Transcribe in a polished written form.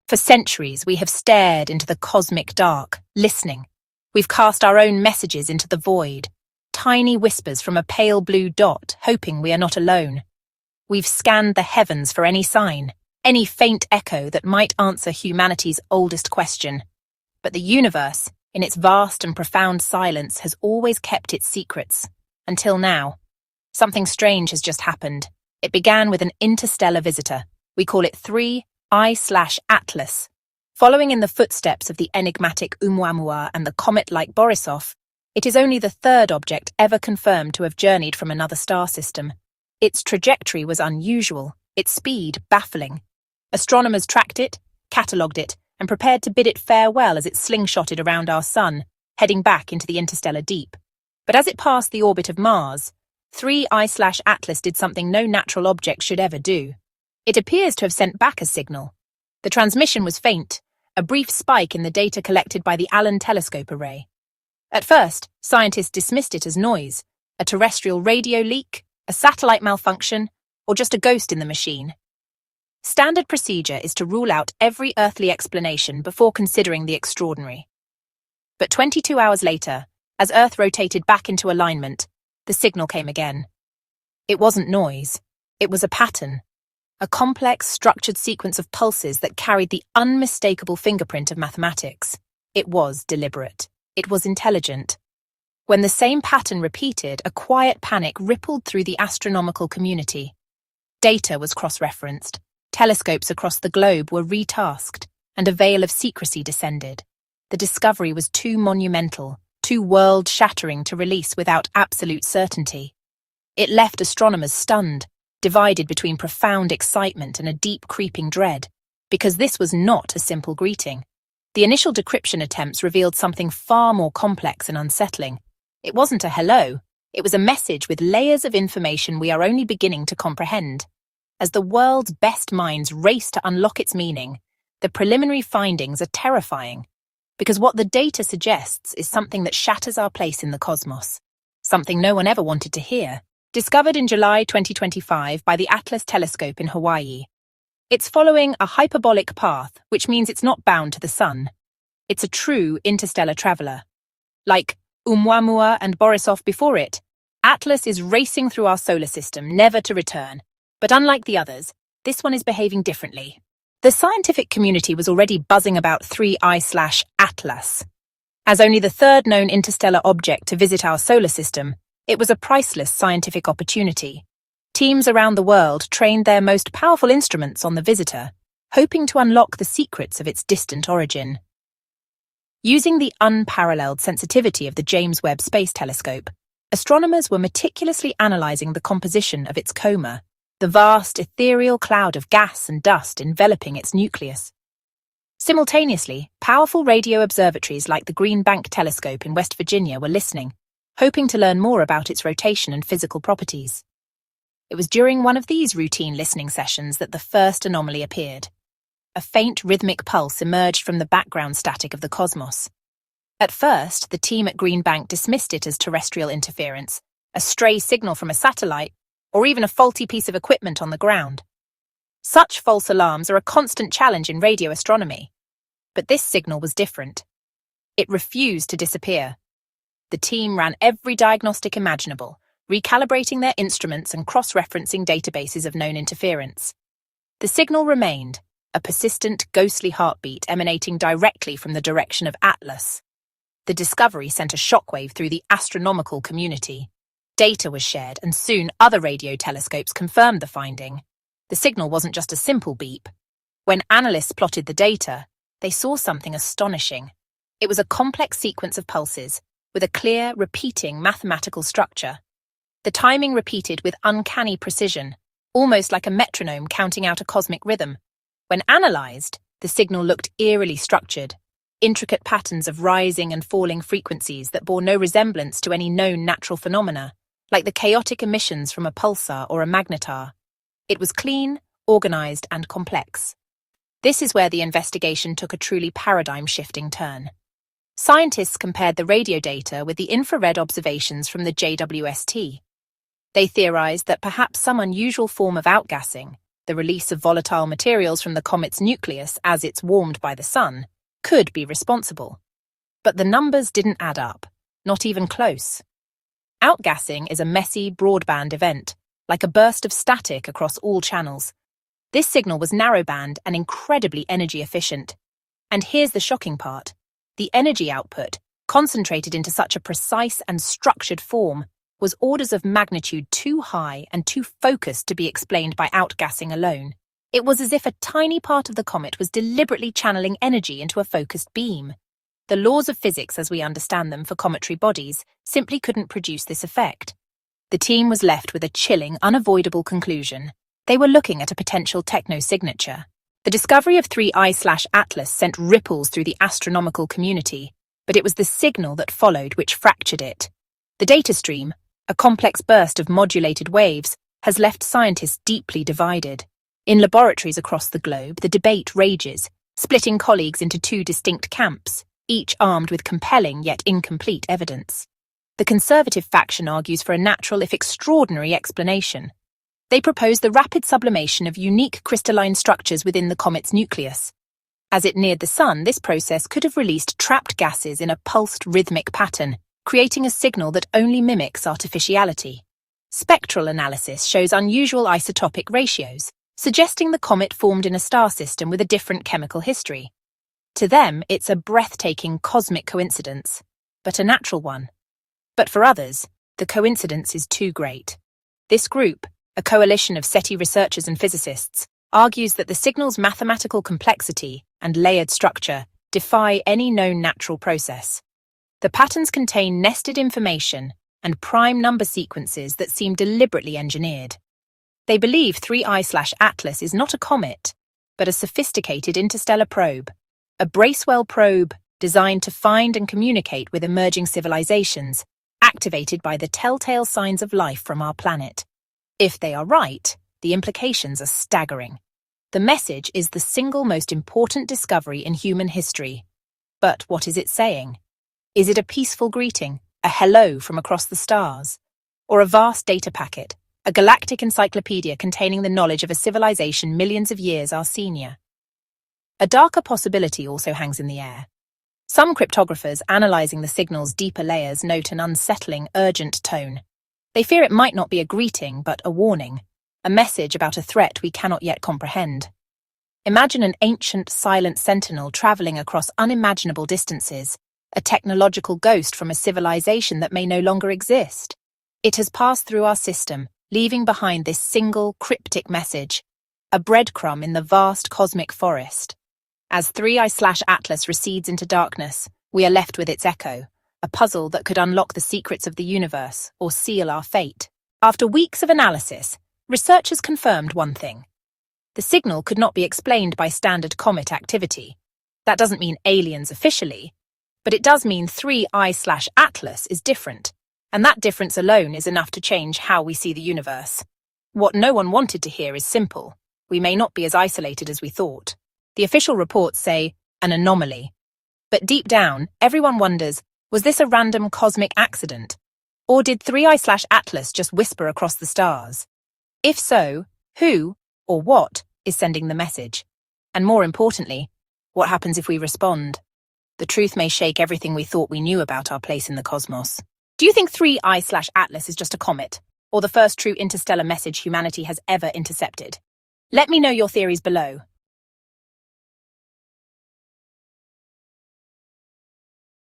For centuries, we have stared into the cosmic dark, listening. We've cast our own messages into the void, tiny whispers from a pale blue dot, hoping we are not alone. We've scanned the heavens for any sign, any faint echo that might answer humanity's oldest question. But the universe, in its vast and profound silence, has always kept its secrets. Until now. Something strange has just happened. It began with an interstellar visitor. We call it 3I/Atlas. Following in the footsteps of the enigmatic Oumuamua and the comet-like Borisov, it is only the third object ever confirmed to have journeyed from another star system. Its trajectory was unusual, its speed baffling. Astronomers tracked it, catalogued it, and prepared to bid it farewell as it slingshotted around our sun, heading back into the interstellar deep. But as it passed the orbit of Mars, 3I/Atlas did something no natural object should ever do. It appears to have sent back a signal. The transmission was faint, a brief spike in the data collected by the Allen telescope array. At first, scientists dismissed it as noise, a terrestrial radio leak, a satellite malfunction, or just a ghost in the machine. Standard procedure is to rule out every earthly explanation before considering the extraordinary. But 22 hours later, as Earth rotated back into alignment, the signal came again. It wasn't noise. It was a pattern. A complex, structured sequence of pulses that carried the unmistakable fingerprint of mathematics. It was deliberate. It was intelligent. When the same pattern repeated, a quiet panic rippled through the astronomical community. Data was cross-referenced. Telescopes across the globe were retasked, and a veil of secrecy descended. The discovery was too monumental, too world-shattering to release without absolute certainty. It left astronomers stunned, divided between profound excitement and a deep creeping dread, because this was not a simple greeting. The initial decryption attempts revealed something far more complex and unsettling. It wasn't a hello, it was a message with layers of information we are only beginning to comprehend. As the world's best minds race to unlock its meaning, the preliminary findings are terrifying, because what the data suggests is something that shatters our place in the cosmos, something no one ever wanted to hear. Discovered in July 2025 by the Atlas telescope in Hawaii. It's following a hyperbolic path, which means it's not bound to the sun. It's a true interstellar traveler. Like Oumuamua and Borisov before it, Atlas is racing through our solar system, never to return. But unlike the others, this one is behaving differently. The scientific community was already buzzing about 3I/Atlas. As only the third known interstellar object to visit our solar system, it was a priceless scientific opportunity. Teams around the world trained their most powerful instruments on the visitor, hoping to unlock the secrets of its distant origin. Using the unparalleled sensitivity of the James Webb Space Telescope, astronomers were meticulously analyzing the composition of its coma, the vast ethereal cloud of gas and dust enveloping its nucleus. Simultaneously, powerful radio observatories like the Green Bank Telescope in West Virginia were listening, hoping to learn more about its rotation and physical properties. It was during one of these routine listening sessions that the first anomaly appeared. A faint rhythmic pulse emerged from the background static of the cosmos. At first, the team at Green Bank dismissed it as terrestrial interference, a stray signal from a satellite, or even a faulty piece of equipment on the ground. Such false alarms are a constant challenge in radio astronomy. But this signal was different. It refused to disappear. The team ran every diagnostic imaginable, recalibrating their instruments and cross-referencing databases of known interference. The signal remained, a persistent, ghostly heartbeat emanating directly from the direction of Atlas. The discovery sent a shockwave through the astronomical community. Data was shared, and soon other radio telescopes confirmed the finding. The signal wasn't just a simple beep. When analysts plotted the data, they saw something astonishing. It was a complex sequence of pulses, with a clear, repeating mathematical structure. The timing repeated with uncanny precision, almost like a metronome counting out a cosmic rhythm. When analyzed, the signal looked eerily structured, intricate patterns of rising and falling frequencies that bore no resemblance to any known natural phenomena, like the chaotic emissions from a pulsar or a magnetar. It was clean, organized, and complex. This is where the investigation took a truly paradigm-shifting turn. Scientists compared the radio data with the infrared observations from the JWST. They theorized that perhaps some unusual form of outgassing, the release of volatile materials from the comet's nucleus as it's warmed by the sun, could be responsible. But the numbers didn't add up, not even close. Outgassing is a messy, broadband event, like a burst of static across all channels. This signal was narrowband and incredibly energy efficient. And here's the shocking part. The energy output, concentrated into such a precise and structured form, was orders of magnitude too high and too focused to be explained by outgassing alone. It was as if a tiny part of the comet was deliberately channeling energy into a focused beam. The laws of physics as we understand them for cometary bodies simply couldn't produce this effect. The team was left with a chilling, unavoidable conclusion. They were looking at a potential techno-signature. The discovery of 3I/Atlas sent ripples through the astronomical community, but it was the signal that followed which fractured it. The data stream, a complex burst of modulated waves, has left scientists deeply divided. In laboratories across the globe, the debate rages, splitting colleagues into two distinct camps, each armed with compelling yet incomplete evidence. The conservative faction argues for a natural if extraordinary explanation. They propose the rapid sublimation of unique crystalline structures within the comet's nucleus. As it neared the sun, this process could have released trapped gases in a pulsed rhythmic pattern, creating a signal that only mimics artificiality. Spectral analysis shows unusual isotopic ratios, suggesting the comet formed in a star system with a different chemical history. To them, it's a breathtaking cosmic coincidence, but a natural one. But for others, the coincidence is too great. This group, a coalition of SETI researchers and physicists, argues that the signal's mathematical complexity and layered structure defy any known natural process. The patterns contain nested information and prime number sequences that seem deliberately engineered. They believe 3I/Atlas is not a comet, but a sophisticated interstellar probe, a Bracewell probe designed to find and communicate with emerging civilizations, activated by the telltale signs of life from our planet. If they are right, the implications are staggering. The message is the single most important discovery in human history. But what is it saying? Is it a peaceful greeting, a hello from across the stars? Or a vast data packet, a galactic encyclopedia containing the knowledge of a civilization millions of years our senior? A darker possibility also hangs in the air. Some cryptographers analyzing the signal's deeper layers note an unsettling, urgent tone. They fear it might not be a greeting, but a warning, a message about a threat we cannot yet comprehend. Imagine an ancient, silent sentinel traveling across unimaginable distances, a technological ghost from a civilization that may no longer exist. It has passed through our system, leaving behind this single, cryptic message, a breadcrumb in the vast cosmic forest. As 3I/Atlas recedes into darkness, we are left with its echo, a puzzle that could unlock the secrets of the universe or seal our fate. After weeks of analysis, researchers confirmed one thing. The signal could not be explained by standard comet activity. That doesn't mean aliens officially, but it does mean 3I/Atlas is different, and that difference alone is enough to change how we see the universe. What no one wanted to hear is simple. We may not be as isolated as we thought. The official reports say an anomaly. But deep down, everyone wonders, was this a random cosmic accident? Or did 3I/Atlas just whisper across the stars? If so, who or what is sending the message? And more importantly, what happens if we respond? The truth may shake everything we thought we knew about our place in the cosmos. Do you think 3I/Atlas is just a comet, or the first true interstellar message humanity has ever intercepted? Let me know your theories below.